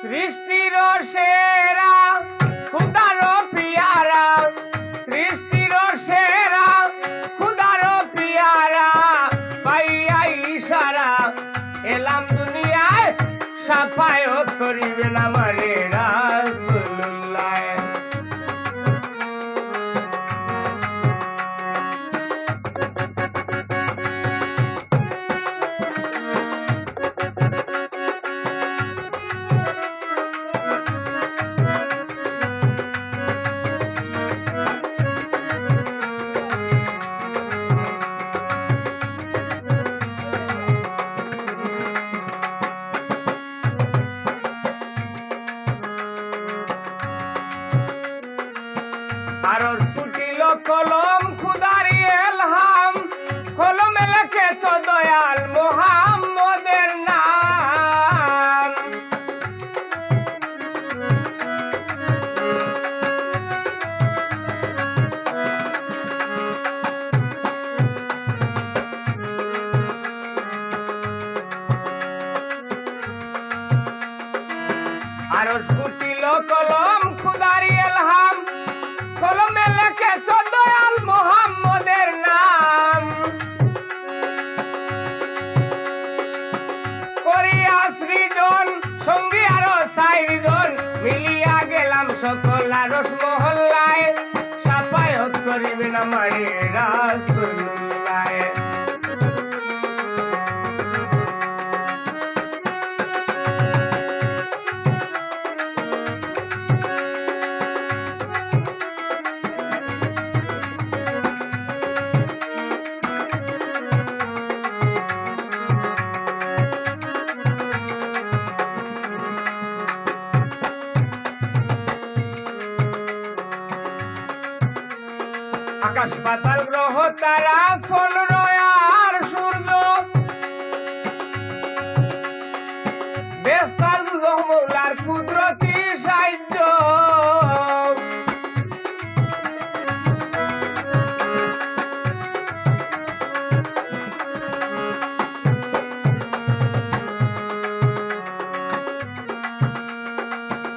সৃষ্টির সেরা খুদার পিয়ারা, সৃষ্টির সেরা খুদার পিয়ারা, পাইয়া ইশারা এলাম দুনিয়ায় সাফায়াত করিবেন আমারে রাসূলুল্লাহ। আরর ফুটিল কলম খুদারি এলহাম, কলমে লেখেছ দয়াল মুহাম্মদের নাম। আরর ফুটিল কলম খুদারি এলহাম, কলমে লেখেছ দয়াল মুহাম্মদের নাম। করিয়া সৃজন সঙ্গী আরো 4 জন, মিলিয়া গেলাম সকল আরশ মহল্লায়, সাফায়াত করিবেন আমারে রাসূলুল্লাহ। আকাশ পাতাল গ্রহ তারা চন্দ্র আর সূর্য, বেস্তার মৌলার কুদরতি সাহায্য।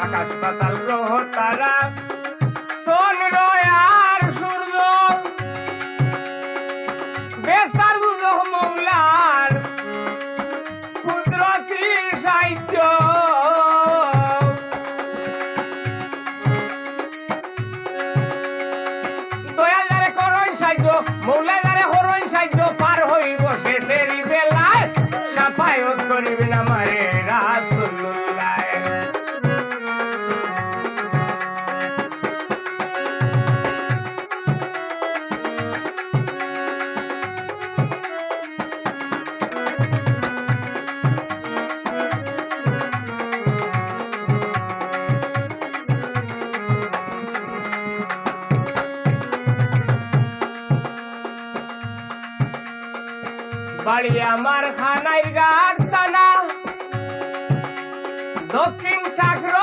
আকাশ পাতাল গ্রহ তারা চন্দ্র আর সূর্য, বেস্তার মৌলার কুদরতি সাহায্য। দয়াল যারে করইন সাহায্য, মৌলা যারে করইন সাহায্য, পার হইব শেষের বেলায় সাফায়াত করিবেন আমারে রাসূলুল্লাহ। বাড়ি আমার খানাইর গাড় থানা, দক্ষিণ ঠাকুর